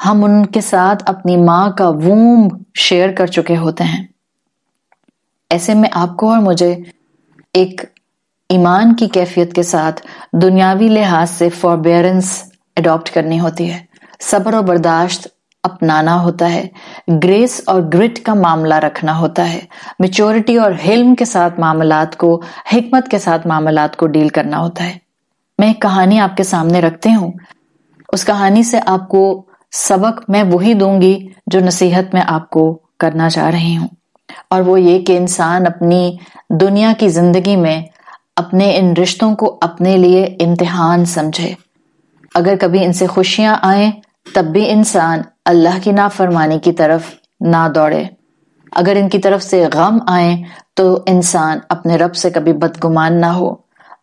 ہم ان کے ساتھ اپنی ماں کا ووم شیئر کر چکے ہوتے ہیں۔ ایسے میں آپ کو اور مجھے ایک ایمان کی کیفیت کے ساتھ دنیاوی لحاظ سے فوربیئرنس اڈاپٹ کرنی ہوتی ہے، صبر و برداشت اپنانا ہوتا ہے، گریس اور گرٹ کا معاملہ رکھنا ہوتا ہے، میچورٹی اور حلم کے ساتھ معاملات کو، حکمت کے ساتھ معاملات کو ڈیل کرنا ہوتا ہے۔ میں ایک کہانی آپ کے سامنے رکھتی ہوں، اس کہانی سے آپ کو سبق میں وہی دوں گی جو نصیحت میں آپ کو کرنا چاہ رہی ہوں، اور وہ یہ کہ انسان اپنی دنیا کی زندگی میں اپنے ان رشتوں کو اپنے لیے امتحان سمجھے۔ اگر کبھی ان سے خوشیاں آئیں تب بھی انسان اللہ کی نافرمانی کی طرف نہ دوڑے، اگر ان کی طرف سے غم آئیں تو انسان اپنے رب سے کبھی بدگمان نہ ہو،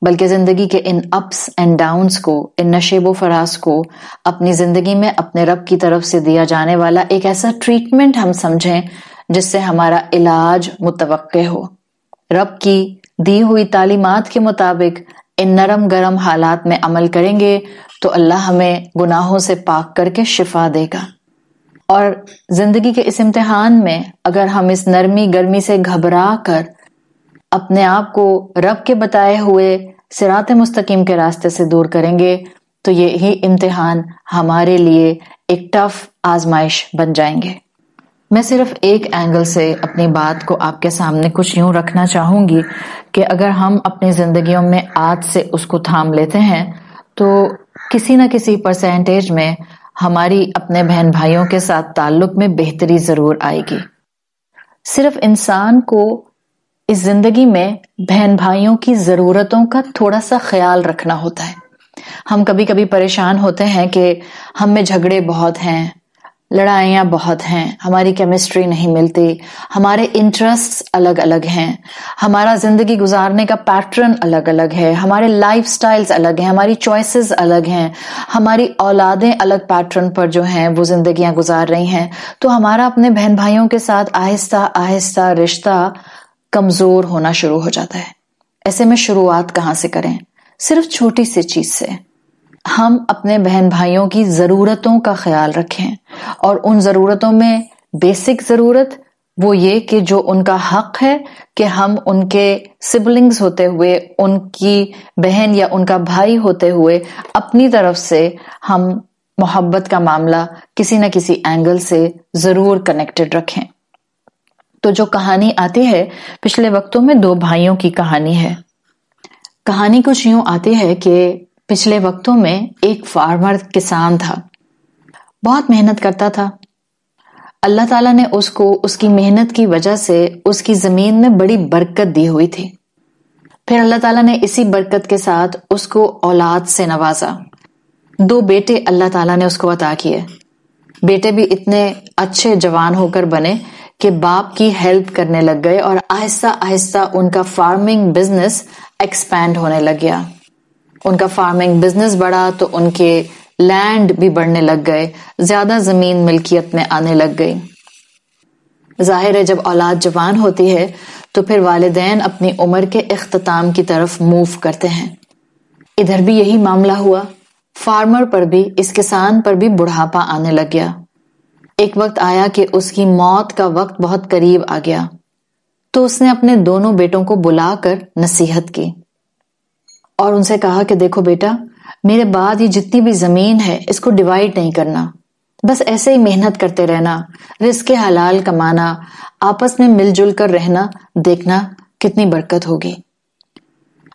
بلکہ زندگی کے ان اپس اینڈ ڈاؤنز کو، ان نشیب و فراز کو اپنی زندگی میں اپنے رب کی طرف سے دیا جانے والا ایک ایسا ٹریٹمنٹ ہم سمجھیں جس سے ہمارا علاج متوقع ہو۔ رب کی دی ہوئی تعلیمات کے مطابق ان نرم گرم حالات میں عمل کریں گے تو اللہ ہمیں گناہوں سے پاک کر کے شفا دے گا، اور زندگی کے اس امتحان میں اگر ہم اس نرمی گرمی سے گھبرا کر اپنے آپ کو رب کے بتائے ہوئے صراط مستقیم کے راستے سے دور کریں گے تو یہی امتحان ہمارے لیے ایک ٹف آزمائش بن جائیں گے۔ میں صرف ایک اینگل سے اپنی بات کو آپ کے سامنے کچھ یوں رکھنا چاہوں گی کہ اگر ہم اپنی زندگیوں میں آج سے اس کو تھام لیتے ہیں تو کسی نہ کسی پرسنٹیج میں ہماری اپنے بہن بھائیوں کے ساتھ تعلق میں بہتری ضرور آئے گی۔ صرف انسان کو اس زندگی میں بہن بھائیوں کی ضرورتوں کا تھوڑا سا خیال رکھنا ہوتا ہے۔ ہم کبھی کبھی پریشان ہوتے ہیں کہ ہم میں جھگڑے بہت ہیں، لڑائیاں بہت ہیں، ہماری کیمسٹری نہیں ملتی، ہمارے انٹرسٹ الگ الگ ہیں، ہمارا زندگی گزارنے کا پیٹرن الگ الگ ہے، ہمارے لائف سٹائلز الگ ہیں، ہماری چوائسز الگ ہیں، ہماری اولادیں الگ پیٹرن پر جو ہیں وہ زندگیاں گزار رہی ہیں، تو ہمارا اپنے بہن بھائیوں کے ساتھ آہستہ آہستہ رشتہ کمزور ہونا شروع ہو جاتا ہے۔ ایسے میں شروعات کہاں سے کریں؟ صرف چھوٹی سی چیز سے ہم اپنے بہن بھائیوں کی ضرورتوں کا خیال رکھیں، اور ان ضرورتوں میں بیسک ضرورت وہ یہ کہ جو ان کا حق ہے کہ ہم ان کے سبلنگز ہوتے ہوئے، ان کی بہن یا ان کا بھائی ہوتے ہوئے اپنی طرف سے ہم محبت کا معاملہ کسی نہ کسی اینگل سے ضرور کنیکٹڈ رکھیں۔ تو جو کہانی آتی ہے پچھلے وقتوں میں دو بھائیوں کی کہانی ہے۔ کہانی کچھ یوں آتی ہے کہ پچھلے وقتوں میں ایک فارمر کسان تھا، بہت محنت کرتا تھا۔ اللہ تعالیٰ نے اس کو اس کی محنت کی وجہ سے اس کی زمین میں بڑی برکت دی ہوئی تھی۔ پھر اللہ تعالیٰ نے اسی برکت کے ساتھ اس کو اولاد سے نوازا۔ دو بیٹے اللہ تعالیٰ نے اس کو عطا کیے۔ بیٹے بھی اتنے اچھے جوان ہو کر بنے کہ باپ کی ہیلپ کرنے لگ گئے، اور آہستہ آہستہ ان کا فارمنگ بزنس ایکسپینڈ ہونے لگ گیا۔ ان کا فارمنگ بزنس بڑھا تو ان کے لینڈ بھی بڑھنے لگ گئے، زیادہ زمین ملکیت میں آنے لگ گئی۔ ظاہر ہے جب اولاد جوان ہوتی ہے تو پھر والدین اپنی عمر کے اختتام کی طرف موو کرتے ہیں۔ ادھر بھی یہی معاملہ ہوا، فارمر پر بھی، اس کسان پر بھی بڑھاپا آنے لگ گیا۔ ایک وقت آیا کہ اس کی موت کا وقت بہت قریب آ گیا، تو اس نے اپنے دونوں بیٹوں کو بلا کر نصیحت کی اور ان سے کہا کہ دیکھو بیٹا، میرے بعد یہ جتنی بھی زمین ہے اس کو ڈیوائیڈ نہیں کرنا، بس ایسے ہی محنت کرتے رہنا، رزق حلال کمانا، آپس میں مل جل کر رہنا، دیکھنا کتنی برکت ہوگی،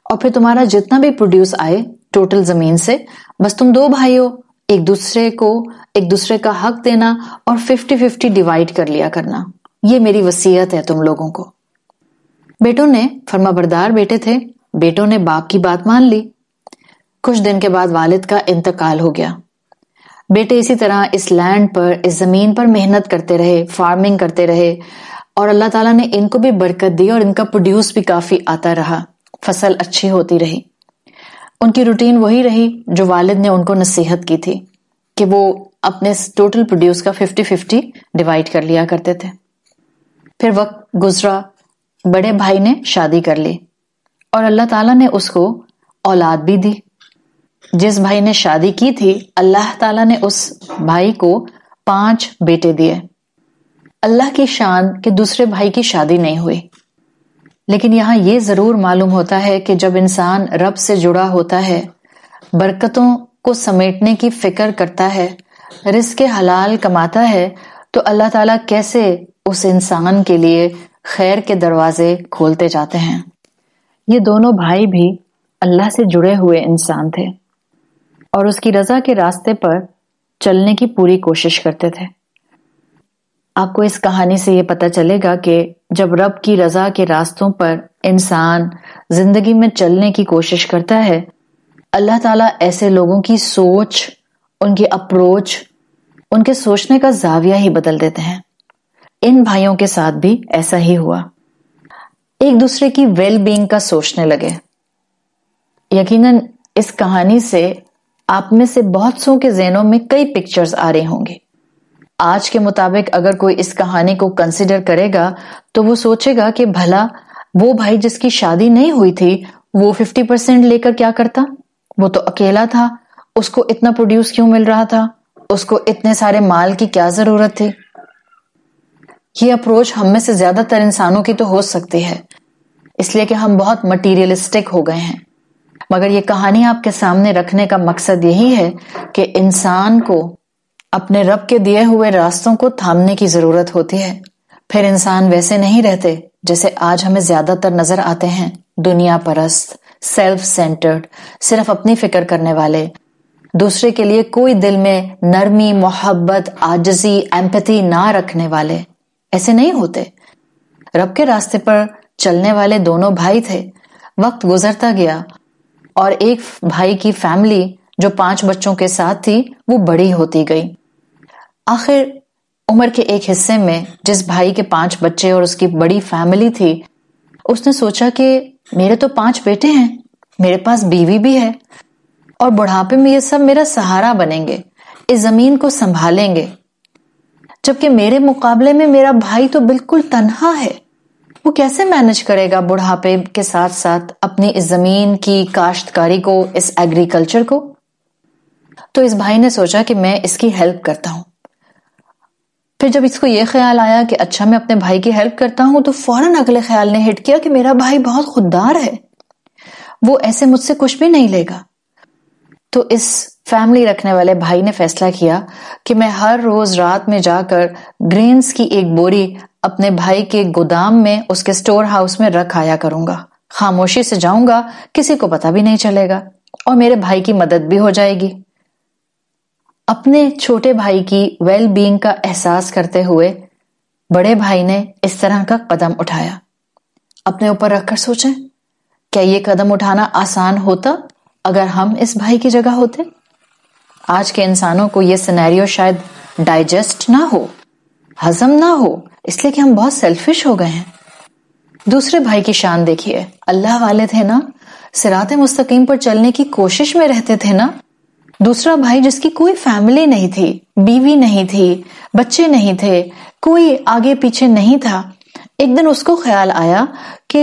اور پھر تمہارا جتنا بھی پروڈیوس آئے ٹوٹل زمین سے، بس تم دو بھائی ہو، ایک دوسرے کا حق دینا اور 50-50 ڈیوائیڈ کر لیا کرنا، یہ میری وصیت ہے تم لوگوں کو۔ بیٹوں نے، فرما بردار بیٹے تھے، بیٹوں نے باپ کی بات مان لی۔ کچھ دن کے بعد والد کا انتقال ہو گیا۔ بیٹے اسی طرح اس لینڈ پر، اس زمین پر محنت کرتے رہے، فارمنگ کرتے رہے، اور اللہ تعالیٰ نے ان کو بھی برکت دی اور ان کا پروڈیوس بھی کافی آتا رہا، فصل اچھی ہوتی رہی۔ ان کی روٹین وہی رہی جو والد نے ان کو نصیحت کی تھی کہ وہ اپنے ٹوٹل پروڈیوس کا 50-50 ڈیوائیڈ کر لیا کرتے تھے۔ پھر وقت گزرا، بڑے بھائی نے شادی کر لی اور اللہ تعالیٰ نے اس کو اولاد بھی دی۔ جس بھائی نے شادی کی تھی، اللہ تعالیٰ نے اس بھائی کو 5 بیٹے دیے۔ اللہ کی شان کہ دوسرے بھائی کی شادی نہیں ہوئی، لیکن یہاں یہ ضرور معلوم ہوتا ہے کہ جب انسان رب سے جڑا ہوتا ہے، برکتوں کو سمیٹنے کی فکر کرتا ہے، رزق حلال کماتا ہے، تو اللہ تعالیٰ کیسے اس انسان کے لیے خیر کے دروازے کھولتے جاتے ہیں۔ یہ دونوں بھائی بھی اللہ سے جڑے ہوئے انسان تھے اور اس کی رضا کے راستے پر چلنے کی پوری کوشش کرتے تھے۔ آپ کو اس کہانی سے یہ پتہ چلے گا کہ جب رب کی رضا کے راستوں پر انسان زندگی میں چلنے کی کوشش کرتا ہے، اللہ تعالیٰ ایسے لوگوں کی سوچ، ان کی اپروچ، ان کے سوچنے کا زاویہ ہی بدل دیتے ہیں۔ ان بھائیوں کے ساتھ بھی ایسا ہی ہوا، ایک دوسرے کی ویل بینگ کا سوچنے لگے۔ یقیناً اس کہانی سے آپ میں سے بہت سو کے ذہنوں میں کئی پکچرز آ رہی ہوں گی۔ آج کے مطابق اگر کوئی اس کہانی کو کنسیڈر کرے گا تو وہ سوچے گا کہ بھلا وہ بھائی جس کی شادی نہیں ہوئی تھی وہ 50% لے کر کیا کرتا؟ وہ تو اکیلا تھا، اس کو اتنا پروڈیوس کیوں مل رہا تھا؟ اس کو اتنے سارے مال کی کیا ضرورت تھی؟ یہ اپروچ ہم میں سے زیادہ تر انسانوں کی تو ہو سکتی ہے، اس لیے کہ ہم بہت مٹیریلسٹک ہو گئے ہیں۔ مگر یہ کہانی آپ کے سامنے رکھنے کا مقصد یہی ہے کہ انسان کو اپنے رب کے دیے ہوئے راستوں کو تھامنے کی ضرورت ہوتی ہے۔ پھر انسان ویسے نہیں رہتے جیسے آج ہمیں زیادہ تر نظر آتے ہیں، دنیا پرست، سیلف سینٹرڈ، صرف اپنی فکر کرنے والے، دوسرے کے لیے کوئی دل میں نرمی، محبت، عاجزی، ایمپتھی نہ رکھنے والے۔ ایسے نہیں ہوتے۔ رب کے راستے پر چلنے والے دونوں بھائی تھے۔ وقت گزرتا گیا اور ایک بھائی کی فیملی جو 5 بچوں کے ساتھ تھی وہ بڑی ہوتی گئی۔ آخر عمر کے ایک حصے میں جس بھائی کے 5 بچے اور اس کی بڑی فیملی تھی، اس نے سوچا کہ میرے تو 5 بیٹے ہیں، میرے پاس بیوی بھی ہے، اور بڑھاپے میں یہ سب میرا سہارا بنیں گے، اس زمین کو سنبھالیں گے، جبکہ میرے مقابلے میں میرا بھائی تو بالکل تنہا ہے۔ وہ کیسے مینج کرے گا بڑھاپے کے ساتھ ساتھ اپنی اس زمین کی کاشتکاری کو، اس ایگریکلچر کو؟ تو اس بھائی نے سوچا کہ میں اس کی ہیلپ کرتا ہوں۔ پھر جب اس کو یہ خیال آیا کہ اچھا میں اپنے بھائی کی ہیلپ کرتا ہوں، تو فوراً اگلے خیال نے ہٹ کیا کہ میرا بھائی بہت خوددار ہے، وہ ایسے مجھ سے کچھ بھی نہیں لے گا۔ تو اس فیملی رکھنے والے بھائی نے فیصلہ کیا کہ میں ہر روز رات میں جا کر گرینز کی ایک بوری اپنے بھائی کے گودام میں، اس کے سٹور ہاؤس میں رکھ آیا کروں گا، خاموشی سے جاؤں گا، کسی کو پتہ بھی نہیں چلے گا، اور میرے بھائی کی مدد بھی ہو جائے گی۔ اپنے چھوٹے بھائی کی ویل بینگ کا احساس کرتے ہوئے بڑے بھائی نے اس طرح کا قدم اٹھایا۔ اپنے اوپر رکھ کر سوچیں، کیا یہ قدم اٹھانا آسان ہوتا اگر ہم اس بھائی کی جگہ ہوتے؟ آج کے انسانوں کو یہ سینیریو شاید ڈائجسٹ نہ ہو، ہضم نہ ہو، اس لیے کہ ہم بہت سیلفش ہو گئے ہیں۔ دوسرے بھائی کی شان دیکھیے، اللہ والے تھے نا، صراط مستقیم پر چلنے کی کوشش میں رہتے تھے نا۔ دوسرا بھائی جس کی کوئی فیملی نہیں تھی، بیوی نہیں تھی، بچے نہیں تھے، کوئی آگے پیچھے نہیں تھا، ایک دن اس کو خیال آیا کہ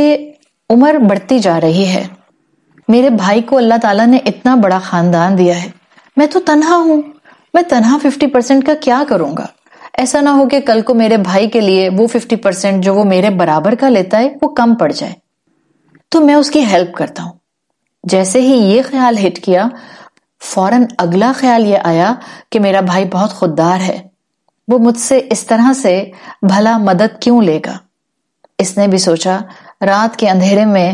عمر بڑھتی جا رہی ہے، میرے بھائی کو اللہ تعالیٰ نے اتنا بڑا خاندان دیا ہے، میں تو تنہا ہوں، میں تنہا 50% کا کیا کروں گا؟ ایسا نہ ہو کہ کل کو میرے بھائی کے لیے وہ 50% جو وہ میرے برابر کا لیتا ہے وہ کم پڑ جائے، تو میں اس کی ہیلپ کرتا ہوں۔ جیسے ہی یہ خیال ہٹ کیا، فوراً اگلا خیال یہ آیا کہ میرا بھائی بہت خوددار ہے، وہ مجھ سے اس طرح سے بھلا مدد کیوں لے گا؟ اس نے بھی سوچا رات کے اندھیرے میں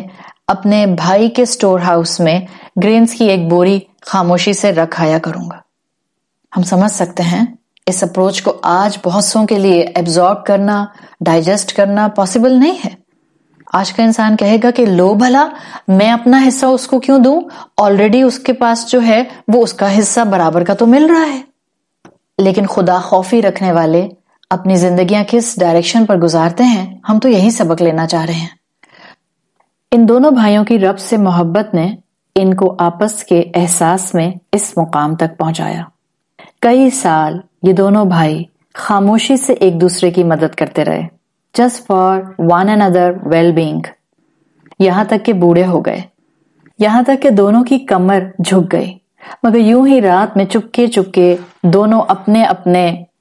اپنے بھائی کے سٹور ہاؤس میں گرینز کی ایک بوری خاموشی سے رکھ آیا کروں گا۔ ہم سمجھ سکتے ہیں اس اپروچ کو آج بہت سوں کے لیے ایبزارب کرنا، ڈائجسٹ کرنا پاسبل نہیں ہے۔ آج کا انسان کہے گا کہ لو بھلا میں اپنا حصہ اس کو کیوں دوں، آلریڈی اس کے پاس جو ہے وہ اس کا حصہ برابر کا تو مل رہا ہے۔ لیکن خدا خوفی رکھنے والے اپنی زندگیاں کس ڈائریکشن پر گزارتے ہیں، ہم تو یہی سبق لینا چاہ رہے ہیں۔ ان دونوں بھائیوں کی رب سے محبت نے ان کو آپس کے احساس میں اس مقام تک پہنچایا۔ کئی سال یہ دونوں بھائی خاموشی سے ایک دوسرے کی مدد کرتے رہے، just for one another well-being، یہاں تک کہ بوڑھے ہو گئے، یہاں تک کہ دونوں کی کمر جھک گئی، مگر یوں ہی رات میں چپکے چپکے دونوں اپنے اپنے